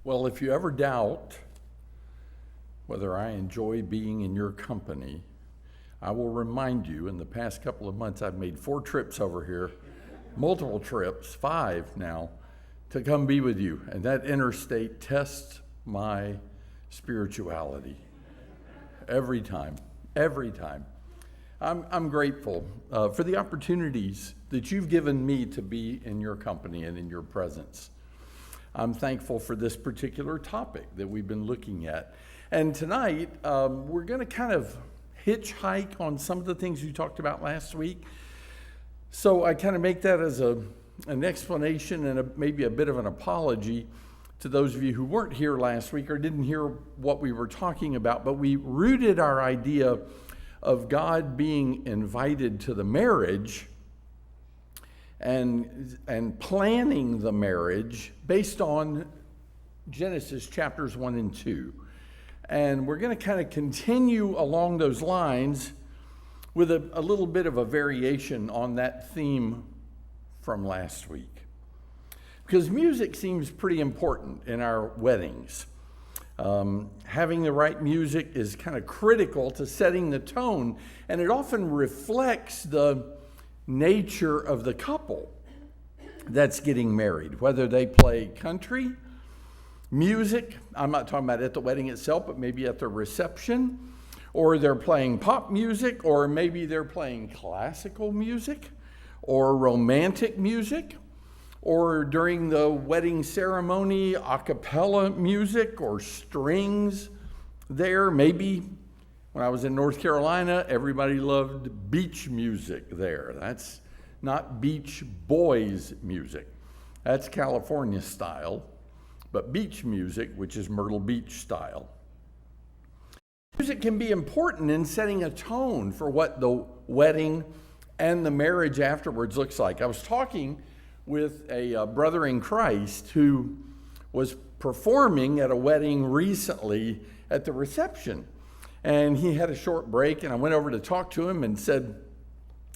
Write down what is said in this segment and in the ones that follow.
Well, if you ever doubt whether I enjoy being in your company, I will remind you in the past couple of months I've made 4 trips over here, multiple trips, 5 now, to come be with you. And that interstate tests my spirituality every time. I'm grateful for the opportunities that you've given me to be in your company and in your presence. I'm thankful for this particular topic that we've been looking at. And tonight, we're going to kind of hitchhike on some of the things you talked about last week. So I kind of make that as an explanation and maybe a bit of an apology to those of you who weren't here last week or didn't hear what we were talking about. But we rooted our idea of God being invited to the marriage and planning the marriage based on Genesis chapters 1 and 2. And we're going to kind of continue along those lines with a little bit of a variation on that theme from last week. Because music seems pretty important in our weddings. Having the right music is kind of critical to setting the tone, and it often reflects the nature of the couple that's getting married, whether they play country music, I'm not talking about at the wedding itself, but maybe at the reception, or they're playing pop music, or maybe they're playing classical music, or romantic music, or during the wedding ceremony, a cappella music or strings there. Maybe when I was in North Carolina, everybody loved beach music there. That's not Beach Boys music. That's California style. But beach music, which is Myrtle Beach style. Music can be important in setting a tone for what the wedding and the marriage afterwards looks like. I was talking with a brother in Christ who was performing at a wedding recently at the reception. And he had a short break, and I went over to talk to him and said,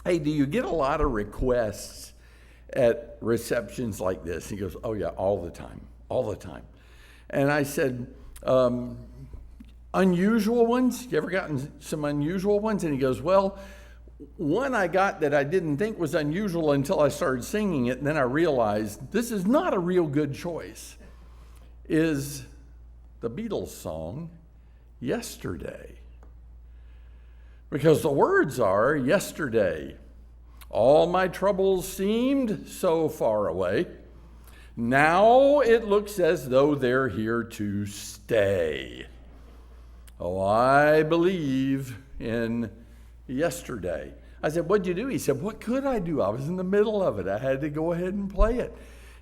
"Hey, do you get a lot of requests at receptions like this?" He goes, "Oh yeah, all the time. And I said, unusual ones? You ever gotten some unusual ones? And he goes, "Well, one I got that I didn't think was unusual until I started singing it, and then I realized this is not a real good choice, is the Beatles song, Yesterday. Because the words are, yesterday, all my troubles seemed so far away. Now it looks as though they're here to stay. Oh, I believe in yesterday." I said, "What'd you do?" He said, "What could I do? I was in the middle of it. I had to go ahead and play it."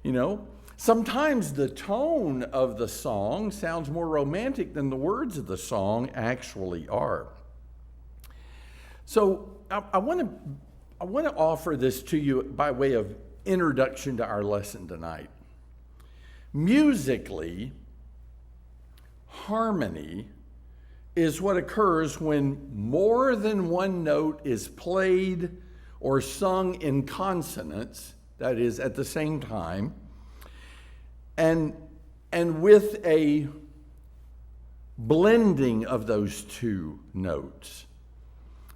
You know, sometimes the tone of the song sounds more romantic than the words of the song actually are. So I want to offer this to you by way of introduction to our lesson tonight. Musically, harmony is what occurs when more than one note is played or sung in consonance, that is, at the same time, and with a blending of those two notes.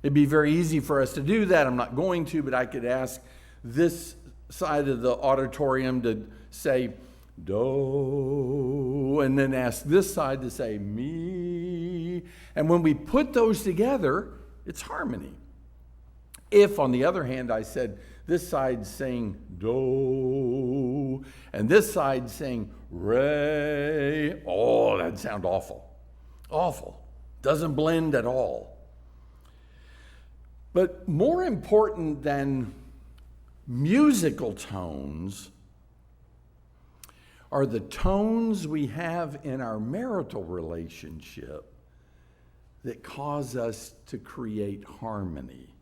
It'd be very easy for us to do that. I'm not going to, but I could ask this side of the auditorium to say do, and then ask this side to say mi. And when we put those together, it's harmony. If, on the other hand, I said this side saying do, and this side saying re, oh, that'd sound awful. Awful. Doesn't blend at all. But more important than musical tones are the tones we have in our marital relationship that cause us to create harmony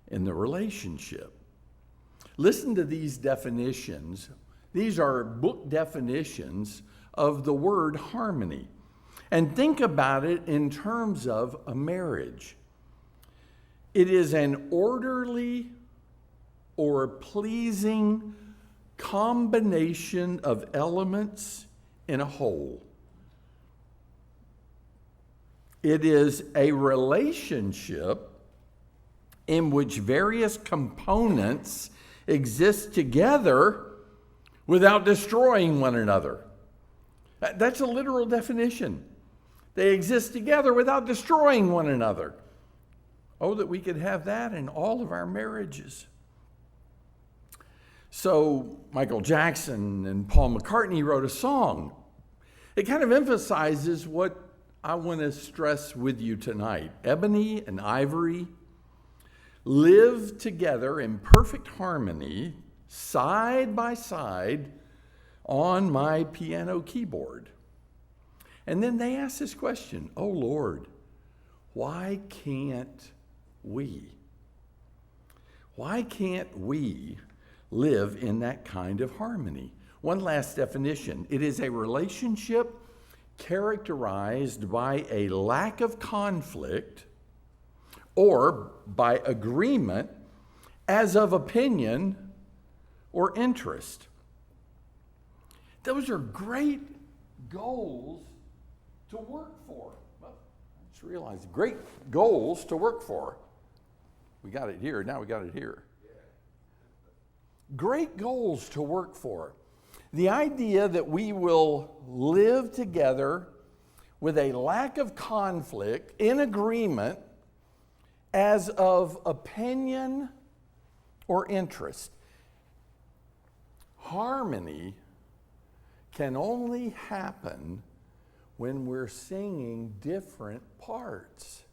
in the relationship. Listen to these definitions. These are book definitions of the word harmony. And think about it in terms of a marriage. It is an orderly or pleasing combination of elements in a whole. It is a relationship in which various components exist together without destroying one another. That's a literal definition. They exist together without destroying one another. Oh, that we could have that in all of our marriages. So Michael Jackson and Paul McCartney wrote a song. It kind of emphasizes what I want to stress with you tonight. Ebony and ivory live together in perfect harmony, side by side, on my piano keyboard. And then they ask this question, oh Lord, why can't we? Why can't we live in that kind of harmony? One last definition. It is a relationship characterized by a lack of conflict or by agreement as of opinion or interest. Those are great goals to work for. Well, I just realized, great goals to work for. We got it here, now we got it here. Great goals to work for. The idea that we will live together with a lack of conflict, in agreement, as of opinion or interest. Harmony can only happen when we're singing different parts.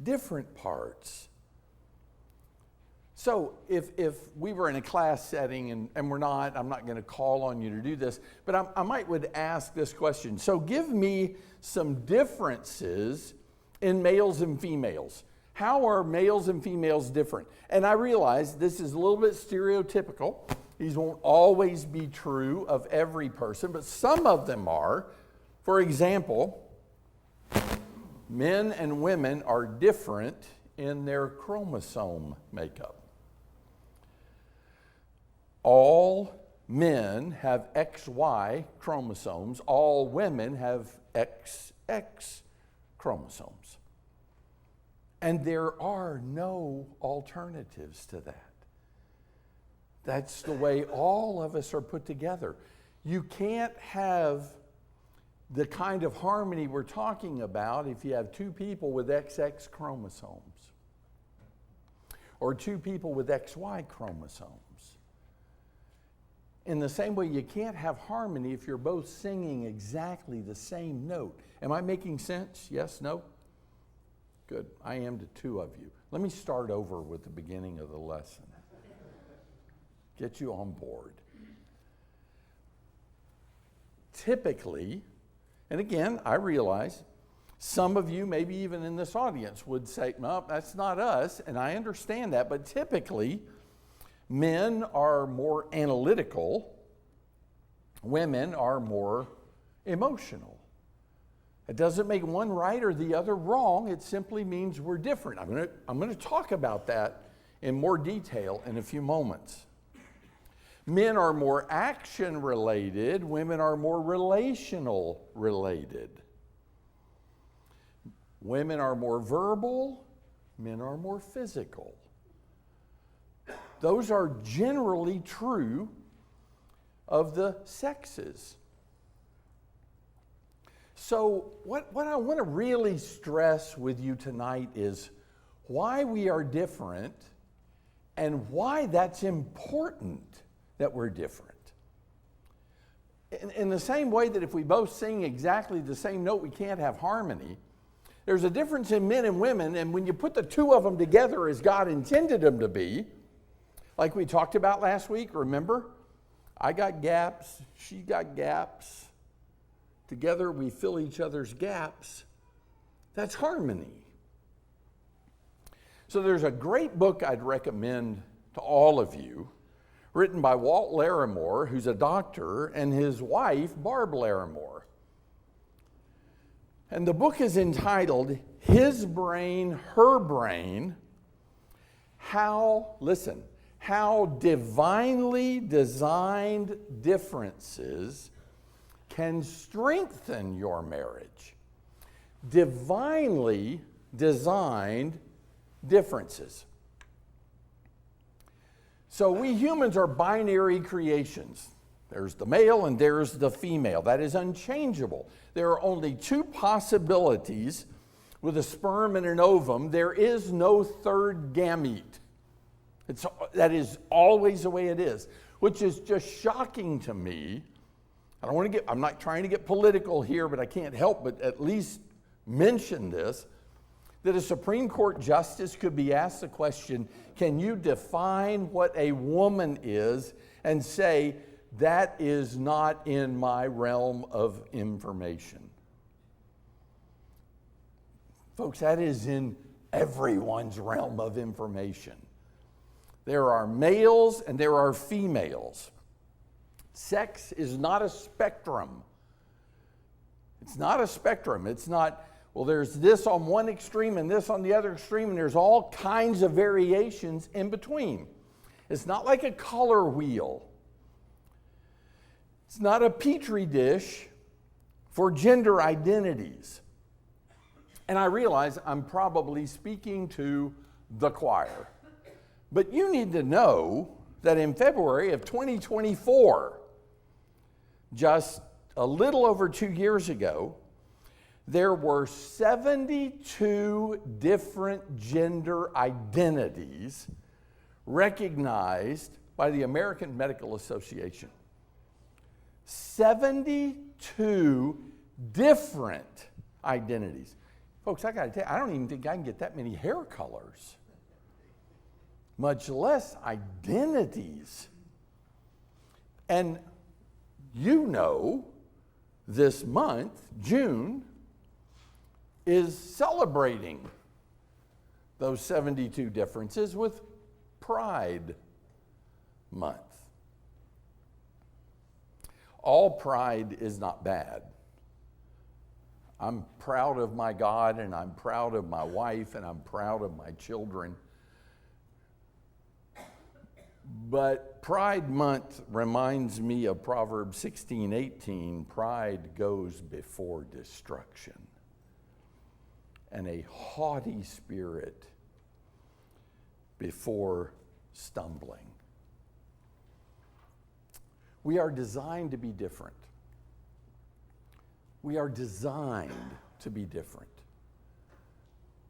Different parts. So if we were in a class setting, and we're not, I'm not going to call on you to do this, but I might would ask this question. So give me some differences in males and females. How are males and females different? And I realize this is a little bit stereotypical. These won't always be true of every person, but some of them are. For example, men and women are different in their chromosome makeup. All men have XY chromosomes. All women have XX chromosomes. And there are no alternatives to that. That's the way all of us are put together. You can't have the kind of harmony we're talking about if you have two people with XX chromosomes or two people with XY chromosomes. In the same way, you can't have harmony if you're both singing exactly the same note. Am I making sense? Yes? No? Good. I am to two of you. Let me start over with the beginning of the lesson. Get you on board. Typically, and again, I realize some of you, maybe even in this audience, would say, no, that's not us, and I understand that, but typically, men are more analytical, women are more emotional. It doesn't make one right or the other wrong, it simply means we're different. I'm going to talk about that in more detail in a few moments. Men are more action-related, women are more relational-related. Women are more verbal, men are more physical. Those are generally true of the sexes. So what I want to really stress with you tonight is why we are different and why that's important that we're different. In the same way that if we both sing exactly the same note, we can't have harmony. There's a difference in men and women, and when you put the two of them together as God intended them to be, like we talked about last week, remember? I got gaps, she got gaps. Together we fill each other's gaps. That's harmony. So there's a great book I'd recommend to all of you, written by Walt Larimore, who's a doctor, and his wife, Barb Larimore. And the book is entitled, His Brain, Her Brain, How Divinely Designed Differences can strengthen your marriage. Divinely designed differences. So we humans are binary creations. There's the male and there's the female. That is unchangeable. There are only two possibilities with a sperm and an ovum. There is no third gamete. That is always the way it is, which is just shocking to me. I'm not trying to get political here, but I can't help but at least mention this, that a Supreme Court justice could be asked the question, can you define what a woman is, and say, that is not in my realm of information. Folks, that is in everyone's realm of information. There are males and there are females. Sex is not a spectrum. It's not a spectrum. It's not, well, there's this on one extreme and this on the other extreme, and there's all kinds of variations in between. It's not like a color wheel. It's not a petri dish for gender identities. And I realize I'm probably speaking to the choir. But you need to know that in February of 2024, just a little over 2 years ago, there were 72 different gender identities recognized by the American Medical Association. 72 different identities. Folks, I got to tell you, I don't even think I can get that many hair colors, much less identities. And you know, this month, June, is celebrating those 72 differences with Pride Month. All pride is not bad. I'm proud of my God, and I'm proud of my wife, and I'm proud of my children. But Pride Month reminds me of Proverbs 16:18. Pride goes before destruction, and a haughty spirit before stumbling. We are designed to be different. We are designed to be different.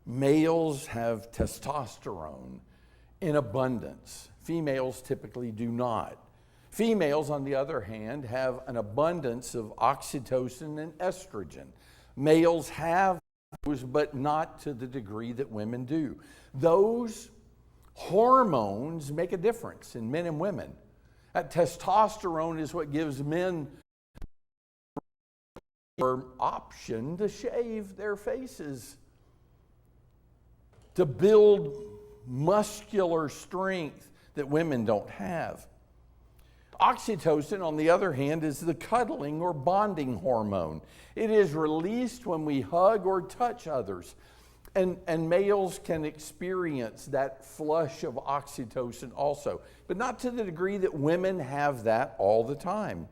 Males have testosterone in abundance. Females typically do not. Females, on the other hand, have an abundance of oxytocin and estrogen. Males have those, but not to the degree that women do. Those hormones make a difference in men and women. That testosterone is what gives men the option to shave their faces, to build muscular strength that women don't have. Oxytocin, on the other hand, is the cuddling or bonding hormone. It is released when we hug or touch others. And males can experience that flush of oxytocin also, but not to the degree that women have that all the time.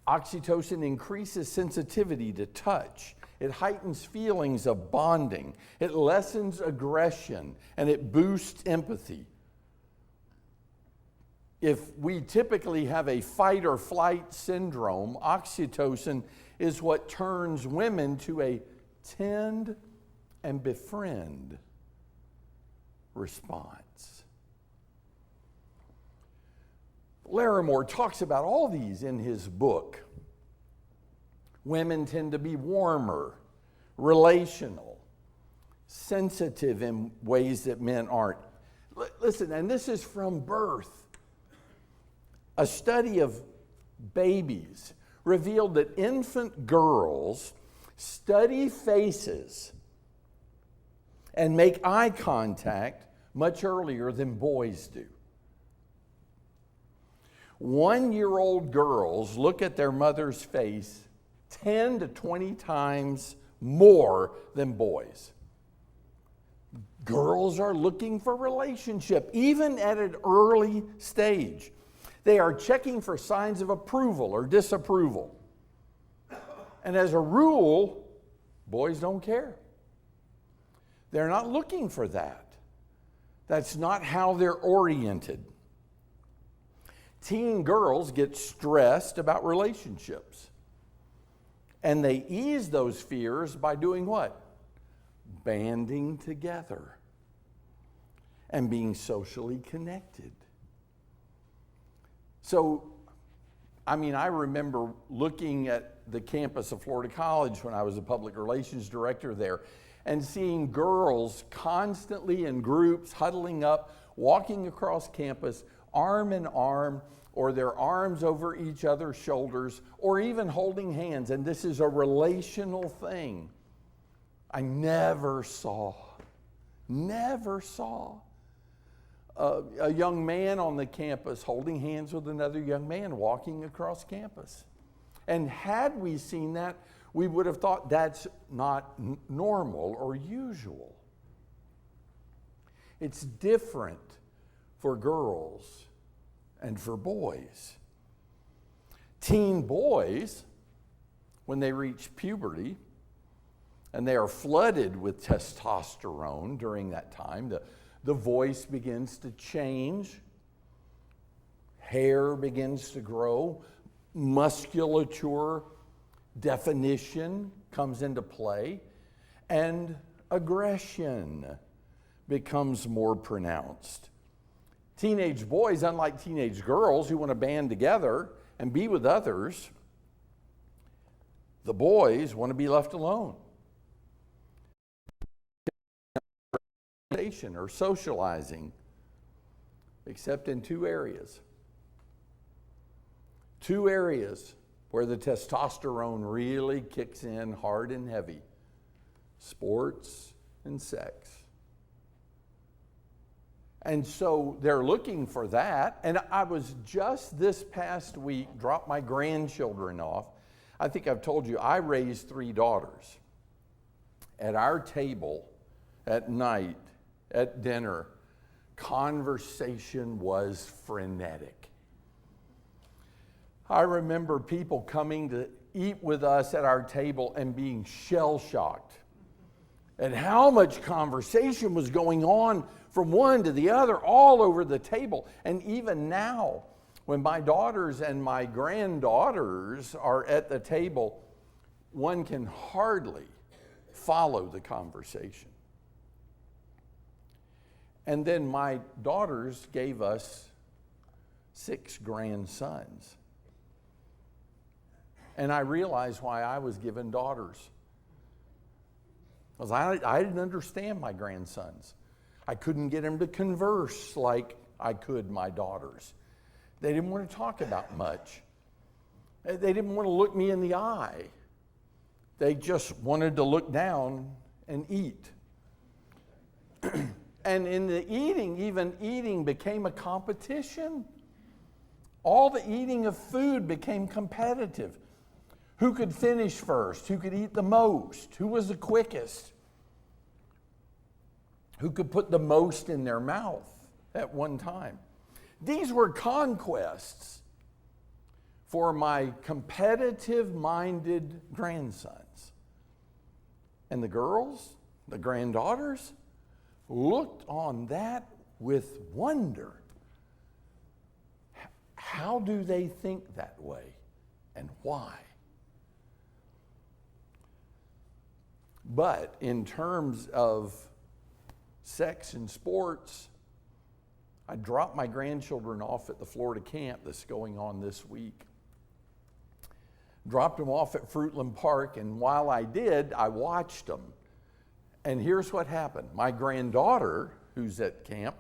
Oxytocin increases sensitivity to touch. It heightens feelings of bonding. It lessens aggression, and it boosts empathy. If we typically have a fight or flight syndrome, oxytocin is what turns women to a tend and befriend response. Larimore talks about all these in his book. Women tend to be warmer, relational, sensitive in ways that men aren't. Listen, and this is from birth. A study of babies revealed that infant girls study faces and make eye contact much earlier than boys do. 1-year-old girls look at their mother's face 10 to 20 times more than boys. Girls are looking for relationship, even at an early stage. They are checking for signs of approval or disapproval. And as a rule, boys don't care. They're not looking for that. That's not how they're oriented. Teen girls get stressed about relationships. And they ease those fears by doing what? Banding together and being socially connected. So, I remember looking at the campus of Florida College when I was a public relations director there and seeing girls constantly in groups huddling up, walking across campus, arm in arm, or their arms over each other's shoulders, or even holding hands. And this is a relational thing. I never saw a young man on the campus holding hands with another young man walking across campus. And had we seen that, we would have thought that's not normal or usual. It's different for girls and for boys. Teen boys, when they reach puberty, and they are flooded with testosterone during that time, the voice begins to change, hair begins to grow, musculature definition comes into play, and aggression becomes more pronounced. Teenage boys, unlike teenage girls who want to band together and be with others, the boys want to be left alone. Or socializing, except in two areas. Two areas where the testosterone really kicks in hard and heavy: sports and sex. And so they're looking for that. And I was just this past week, dropped my grandchildren off. I think I've told you, I raised 3 daughters. At our table at night, at dinner, conversation was frenetic. I remember people coming to eat with us at our table and being shell-shocked at how much conversation was going on from one to the other all over the table. And even now, when my daughters and my granddaughters are at the table, one can hardly follow the conversation. And then my daughters gave us 6 grandsons. And I realized why I was given daughters. Because I didn't understand my grandsons. I couldn't get them to converse like I could my daughters. They didn't want to talk about much. They didn't want to look me in the eye. They just wanted to look down and eat. And in the eating, even eating became a competition. All the eating of food became competitive. Who could finish first? Who could eat the most? Who was the quickest? Who could put the most in their mouth at one time? These were conquests for my competitive-minded grandsons. And the girls, the granddaughters, looked on that with wonder. How do they think that way, and why? But in terms of sex and sports, I dropped my grandchildren off at the Florida camp that's going on this week. Dropped them off at Fruitland Park, and while I did, I watched them. And here's what happened. My granddaughter, who's at camp,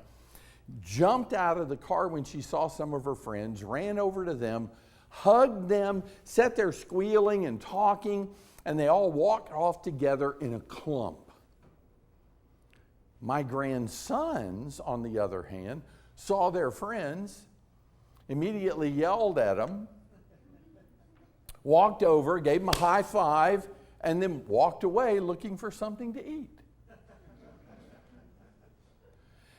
jumped out of the car when she saw some of her friends, ran over to them, hugged them, sat there squealing and talking, and they all walked off together in a clump. My grandsons, on the other hand, saw their friends, immediately yelled at them, walked over, gave them a high five, and then walked away looking for something to eat.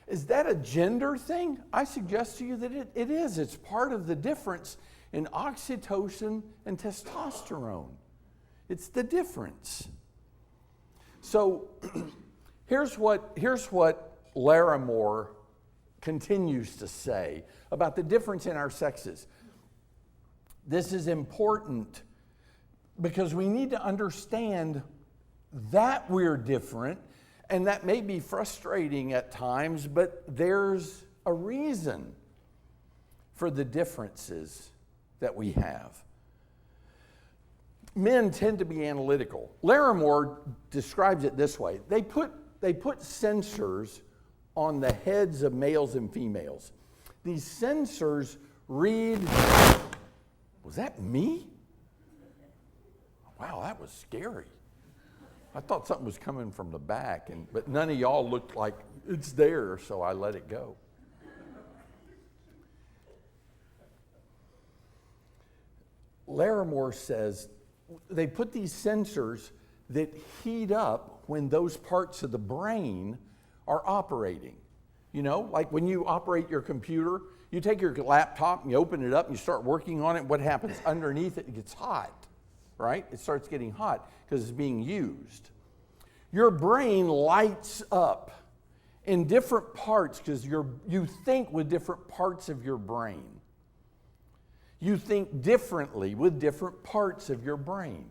Is that a gender thing? I suggest to you that it is. It's part of the difference in oxytocin and testosterone. It's the difference. So here's what Larimore continues to say about the difference in our sexes. This is important because we need to understand that we're different, and that may be frustrating at times, but there's a reason for the differences that we have. Men tend to be analytical. Larimore describes it this way. They put sensors on the heads of males and females. These sensors read, was that me? Wow, that was scary. I thought something was coming from the back, but none of y'all looked like it's there, so I let it go. Larimore says they put these sensors that heat up when those parts of the brain are operating. You know, like when you operate your computer, you take your laptop and you open it up and you start working on it. What happens? Underneath it, it gets hot, right? It starts getting hot because it's being used. Your brain lights up in different parts because you think with different parts of your brain. You think differently with different parts of your brain.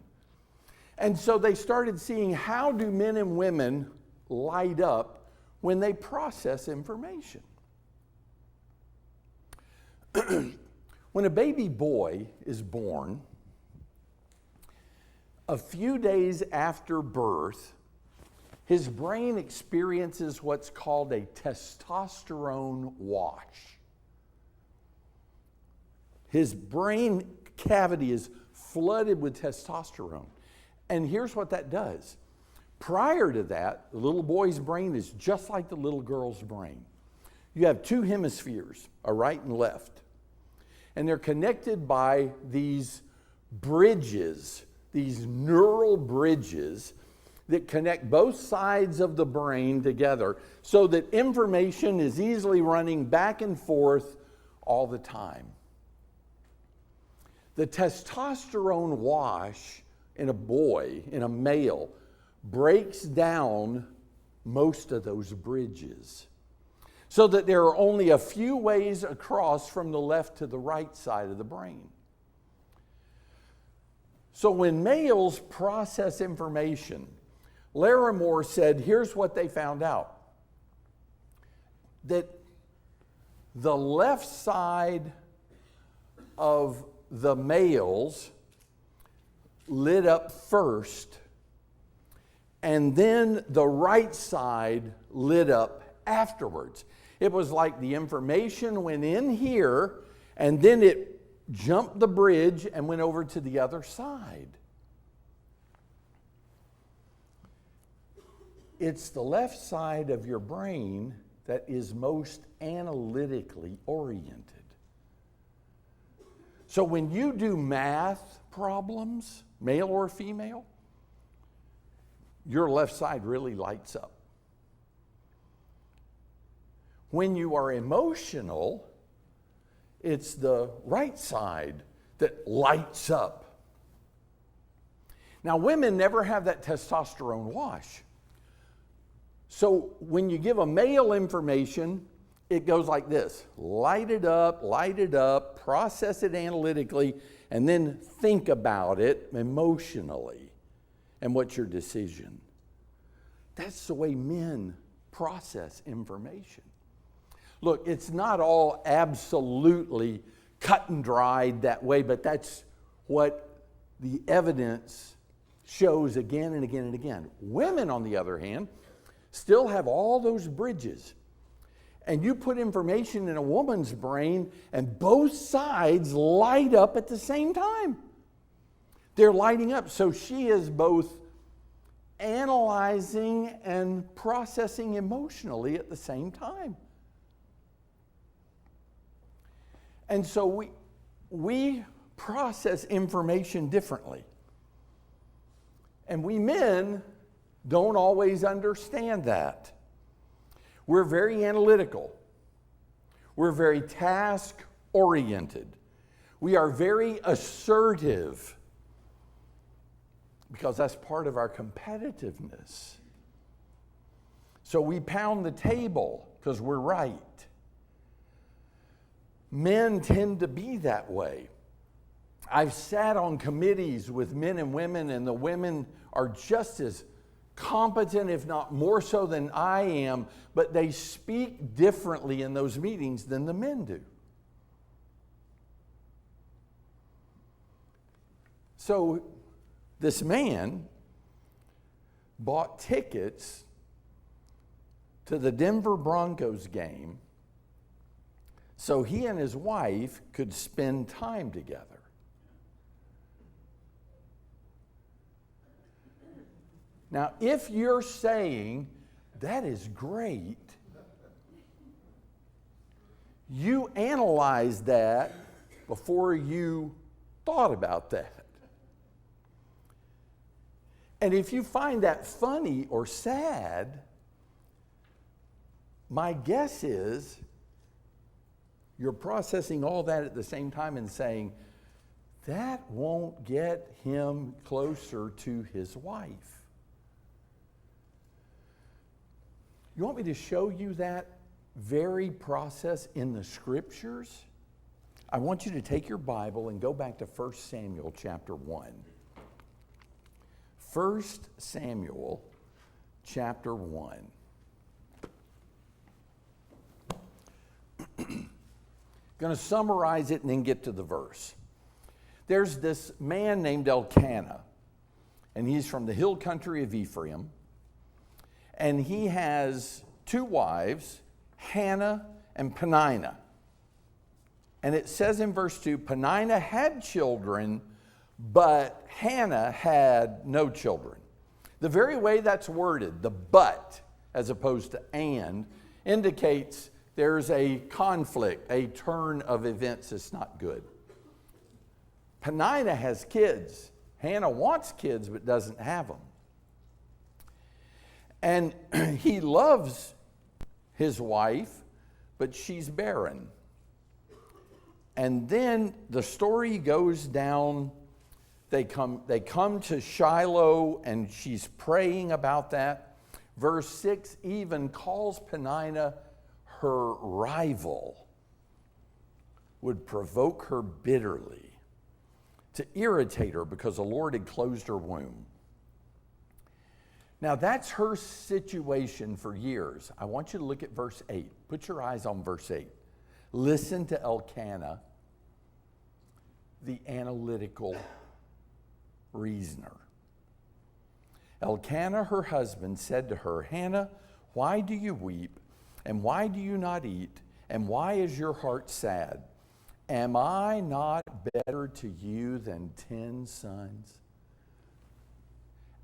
And so they started seeing, how do men and women light up when they process information? When a baby boy is born, a few days after birth, his brain experiences what's called a testosterone wash. His brain cavity is flooded with testosterone. And here's what that does. Prior to that, the little boy's brain is just like the little girl's brain. You have two hemispheres, a right and left. And they're connected by these bridges, these neural bridges that connect both sides of the brain together so that information is easily running back and forth all the time. The testosterone wash in a boy, in a male, breaks down most of those bridges so that there are only a few ways across from the left to the right side of the brain. So when males process information, Larimore said, here's what they found out. That the left side of the males lit up first, and then the right side lit up afterwards. It was like the information went in here, and then it jumped the bridge and went over to the other side. It's the left side of your brain that is most analytically oriented. So when you do math problems, male or female, your left side really lights up. When you are emotional, it's the right side that lights up. Now, women never have that testosterone wash. So when you give a male information, it goes like this: light it up, process it analytically, and then think about it emotionally. And what's your decision? That's the way men process information. Look, it's not all absolutely cut and dried that way, but that's what the evidence shows again and again and again. Women, on the other hand, still have all those bridges. And you put information in a woman's brain, and both sides light up at the same time. They're lighting up. So she is both analyzing and processing emotionally at the same time. And so we process information differently. And we men don't always understand that. We're very analytical. We're very task-oriented. We are very assertive because that's part of our competitiveness. So we pound the table because we're right. Men tend to be that way. I've sat on committees with men and women, and the women are just as competent, if not more so than I am, but they speak differently in those meetings than the men do. So this man bought tickets to the Denver Broncos game so he and his wife could spend time together. Now, if you're saying, that is great, you analyzed that before you thought about that. And if you find that funny or sad, my guess is you're processing all that at the same time and saying, that won't get him closer to his wife. You want me to show you that very process in the scriptures? I want you to take your Bible and go back to 1 Samuel chapter 1. 1 Samuel chapter 1. Going to summarize it and then get to the verse. There's this man named Elkanah, and he's from the hill country of Ephraim. And he has two wives, Hannah and Peninnah. And it says in verse 2, Peninnah had children, but Hannah had no children. The very way that's worded, the but, as opposed to and, indicates there's a conflict, a turn of events that's not good. Peninnah has kids. Hannah wants kids, but doesn't have them. And he loves his wife, but she's barren. And then the story goes down. They come to Shiloh, and she's praying about that. Verse 6 even calls Peninnah her rival, would provoke her bitterly to irritate her because the Lord had closed her womb. Now, that's her situation for years. I want you to look at verse 8. Put your eyes on verse 8. Listen to Elkanah, the analytical reasoner. Elkanah, her husband, said to her, Hannah, why do you weep? And why do you not eat? And why is your heart sad? Am I not better to you than 10 sons?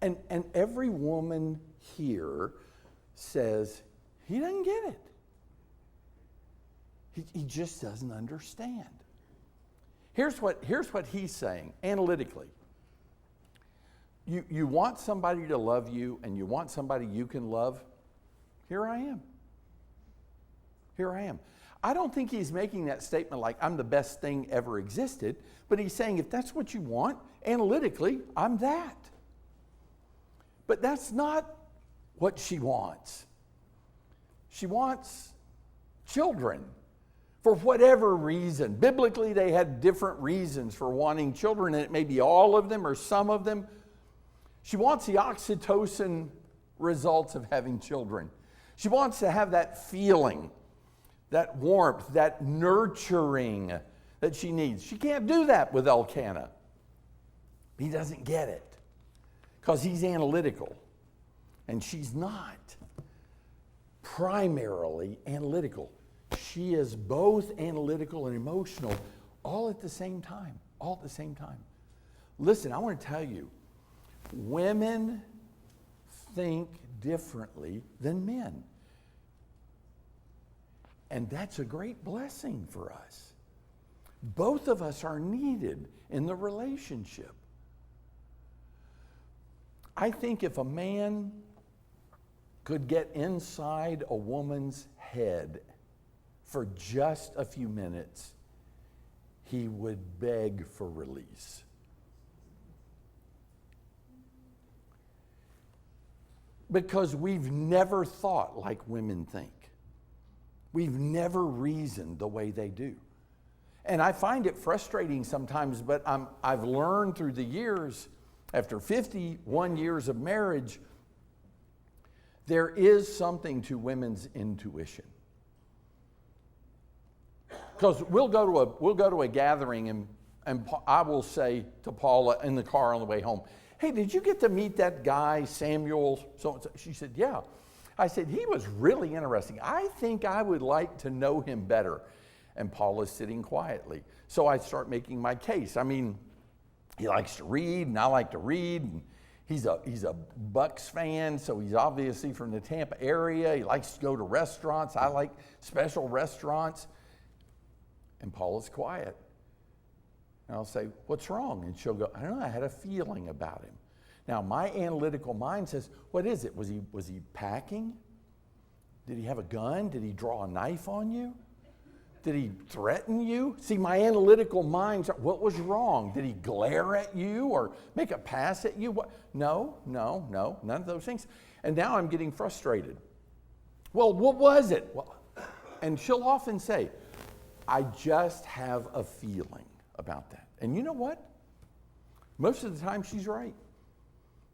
And every woman here says, he doesn't get it. He just doesn't understand. Here's what he's saying analytically. You want somebody to love you, and you want somebody you can love. Here I am. Here I am. I don't think he's making that statement like I'm the best thing ever existed, but he's saying if that's what you want, analytically, I'm that. But that's not what she wants. She wants children for whatever reason. Biblically, they had different reasons for wanting children, and it may be all of them or some of them. She wants the oxytocin results of having children. She wants to have that feeling, that warmth, that nurturing that she needs. She can't do that with Elkanah. He doesn't get it because he's analytical, and she's not primarily analytical. She is both analytical and emotional all at the same time. All at the same time. Listen, I want to tell you, women think differently than men. And that's a great blessing for us. Both of us are needed in the relationship. I think if a man could get inside a woman's head for just a few minutes, he would beg for release. Because we've never thought like women think. We've never reasoned the way they do. And I find it frustrating sometimes, but I've learned through the years, after 51 years of marriage, there is something to women's intuition. Because we'll go to a gathering and I will say to Paula in the car on the way home, "Hey, did you get to meet that guy, Samuel?" So she said, "Yeah." I said, "He was really interesting. I think I would like to know him better." And Paula's sitting quietly. So I start making my case. I mean, he likes to read, and I like to read. And he's a Bucks fan, so he's obviously from the Tampa area. He likes to go to restaurants. I like special restaurants. And Paula's quiet. And I'll say, "What's wrong?" And she'll go, "I don't know, I had a feeling about him." Now, my analytical mind says, "What is it? Was he packing? Did he have a gun? Did he draw a knife on you? Did he threaten you?" See, my analytical mind, what was wrong? Did he glare at you or make a pass at you? What? No, none of those things. And now I'm getting frustrated. "Well, what was it?" Well, and she'll often say, "I just have a feeling about that." And you know what? Most of the time she's right.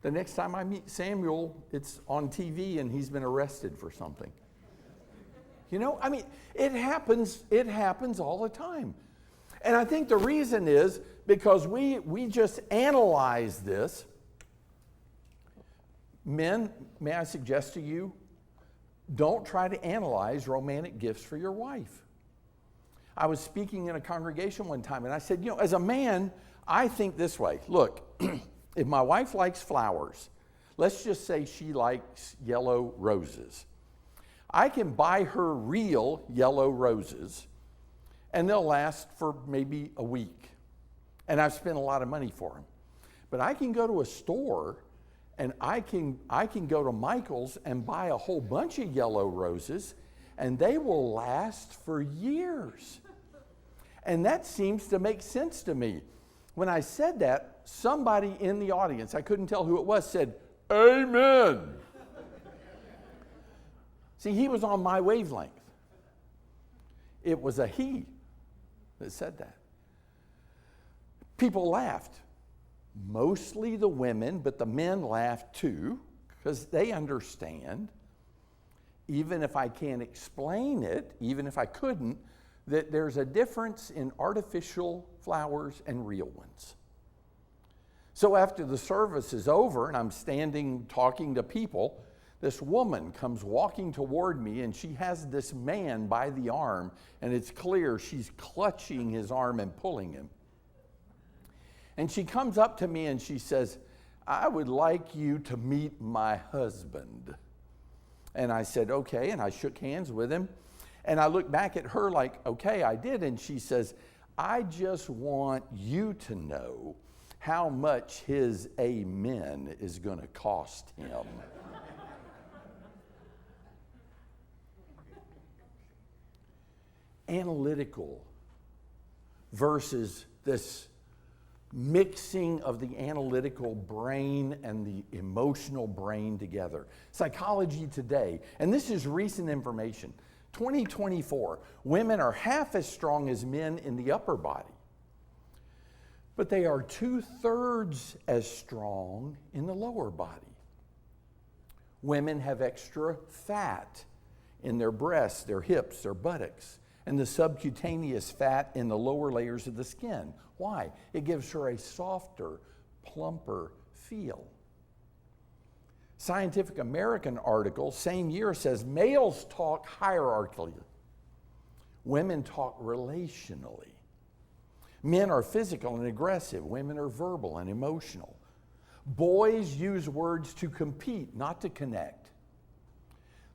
The next time I meet Samuel, it's on TV and he's been arrested for something. You know, I mean, it happens all the time. And I think the reason is because we just analyze this. Men, may I suggest to you, don't try to analyze romantic gifts for your wife. I was speaking in a congregation one time and I said, as a man, I think this way. Look, if my wife likes flowers, let's just say she likes yellow roses. I can buy her real yellow roses and they'll last for maybe a week. And I've spent a lot of money for them. But I can go to a store and I can go to Michael's and buy a whole bunch of yellow roses and they will last for years. And that seems to make sense to me. When I said that, somebody in the audience, I couldn't tell who it was, said, "Amen." See, he was on my wavelength. It was a he that said that. People laughed. Mostly the women, but the men laughed too, because they understand, even if I can't explain it, even if I couldn't, that there's a difference in artificial flowers and real ones. So after the service is over and I'm standing talking to people, this woman comes walking toward me and she has this man by the arm and it's clear she's clutching his arm and pulling him. And she comes up to me and she says, "I would like you to meet my husband." And I said, "Okay," and I shook hands with him. And I looked back at her like, "Okay, I did." And she says, "I just want you to know how much his amen is going to cost him." Analytical versus this mixing of the analytical brain and the emotional brain together. Psychology Today, and this is recent information, 2024, women are half as strong as men in the upper body, but they are 2/3 as strong in the lower body. Women have extra fat in their breasts, their hips, their buttocks, and the subcutaneous fat in the lower layers of the skin. Why? It gives her a softer, plumper feel. Scientific American article, same year, says males talk hierarchically. Women talk relationally. Men are physical and aggressive. Women are verbal and emotional. Boys use words to compete, not to connect.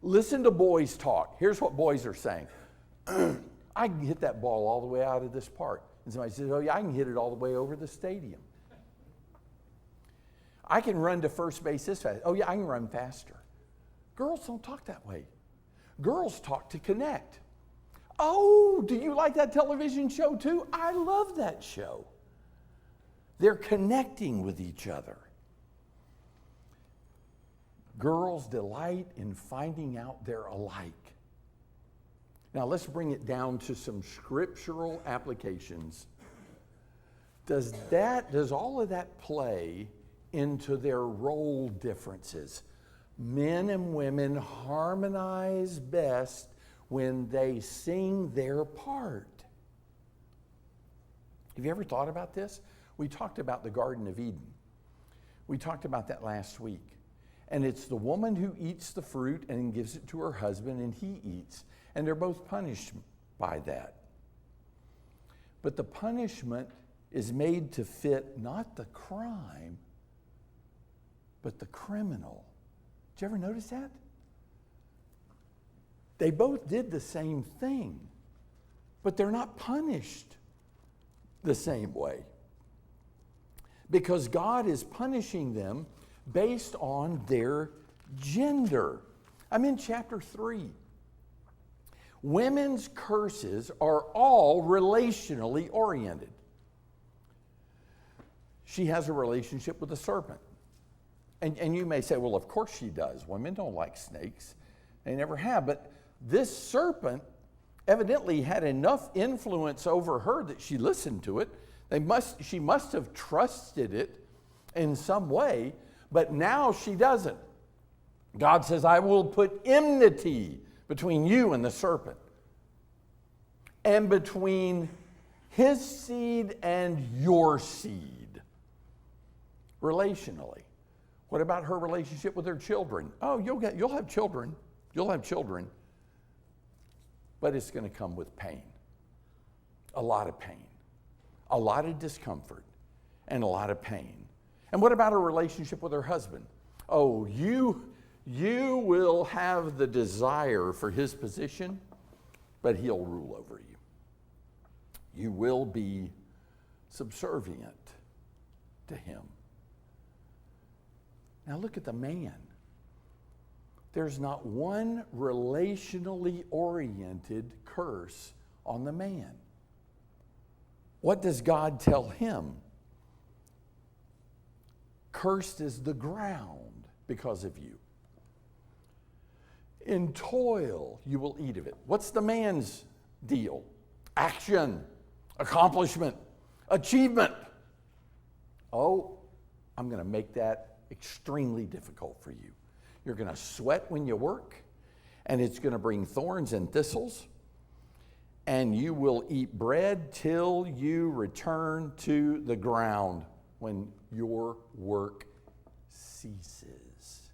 Listen to boys talk. Here's what boys are saying. "I can hit that ball all the way out of this park." And somebody says, "Oh yeah, I can hit it all the way over the stadium." "I can run to first base this fast." "Oh yeah, I can run faster." Girls don't talk that way. Girls talk to connect. Oh, do you like that television show too? I love that show. They're connecting with each other. Girls delight in finding out they're alike. Now let's bring it down to some scriptural applications. Does all of that play into their role differences? Men and women harmonize best when they sing their part. Have you ever thought about this? We talked about the Garden of Eden. We talked about that last week. And it's the woman who eats the fruit and gives it to her husband, and he eats. And they're both punished by that. But the punishment is made to fit not the crime, but the criminal. Did you ever notice that? They both did the same thing, but they're not punished the same way. Because God is punishing them based on their gender. I'm in chapter 3. Women's curses are all relationally oriented. She has a relationship with the serpent. And you may say, well, of course she does. Women don't like snakes. They never have. But this serpent evidently had enough influence over her that she listened to it. She must have trusted it in some way, but now she doesn't. God says, I will put enmity between you and the serpent, and between his seed and your seed, relationally. What about her relationship with her children? Oh, you'll have children. You'll have children. But it's going to come with pain. A lot of pain. A lot of discomfort. And a lot of pain. And what about her relationship with her husband? Oh, you will have the desire for his position, but he'll rule over you. You will be subservient to him. Now look at the man. There's not one relationally oriented curse on the man. What does God tell him? Cursed is the ground because of you. In toil you will eat of it. What's the man's deal? Action, accomplishment, achievement. Oh, I'm going to make that extremely difficult for you. You're going to sweat when you work, and it's going to bring thorns and thistles, and you will eat bread till you return to the ground when your work ceases.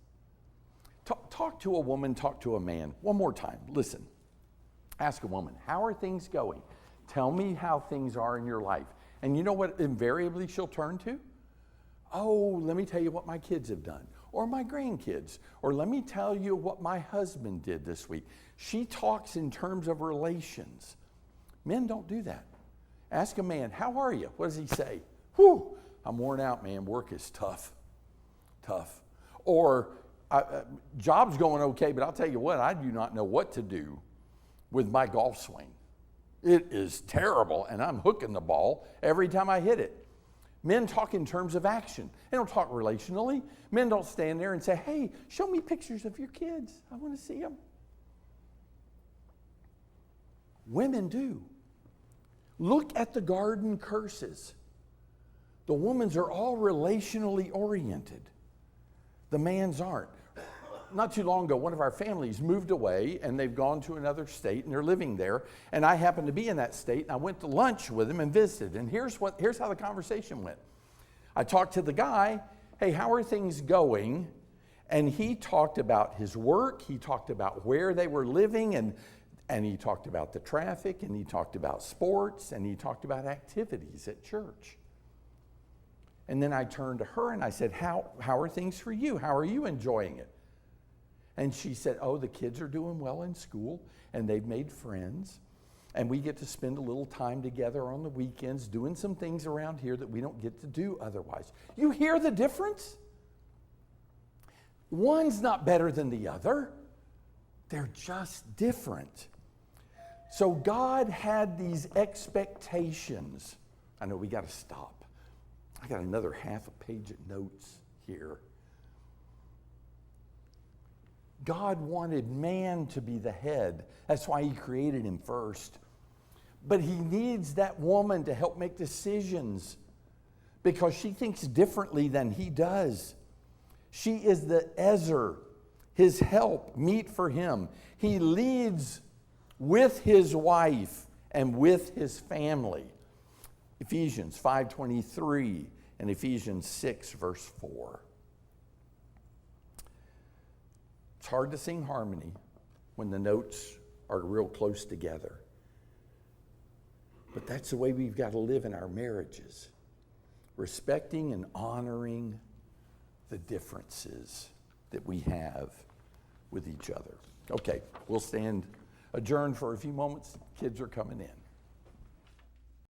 Talk to a woman, talk to a man. One more time, listen. Ask a woman, how are things going? Tell me how things are in your life. And you know what invariably she'll turn to? Oh, let me tell you what my kids have done, or my grandkids, or let me tell you what my husband did this week. She talks in terms of relations. Men don't do that. Ask a man, how are you? What does he say? Whew, I'm worn out, man. Work is tough. Or job's going okay, but I'll tell you what, I do not know what to do with my golf swing. It is terrible, and I'm hooking the ball every time I hit it. Men talk in terms of action. They don't talk relationally. Men don't stand there and say, hey, show me pictures of your kids. I want to see them. Women do. Look at the garden curses. The women's are all relationally oriented. The man's aren't. Not too long ago, one of our families moved away, and they've gone to another state, and they're living there. And I happened to be in that state, and I went to lunch with them and visited. And here's how the conversation went. I talked to the guy, hey, how are things going? And he talked about his work. He talked about where they were living, and he talked about the traffic, and he talked about sports, and he talked about activities at church. And then I turned to her, and I said, how are things for you? How are you enjoying it? And she said, oh, the kids are doing well in school, and they've made friends, and we get to spend a little time together on the weekends doing some things around here that we don't get to do otherwise. You hear the difference? One's not better than the other. They're just different. So God had these expectations. I know we got to stop. I got another half a page of notes here. God wanted man to be the head. That's why he created him first. But he needs that woman to help make decisions because she thinks differently than he does. She is the Ezer, his help, meet for him. He leads with his wife and with his family. Ephesians 5:23 and Ephesians 6, verse 4. It's hard to sing harmony when the notes are real close together. But that's the way we've got to live in our marriages, respecting and honoring the differences that we have with each other. Okay, we'll stand adjourned for a few moments. Kids are coming in.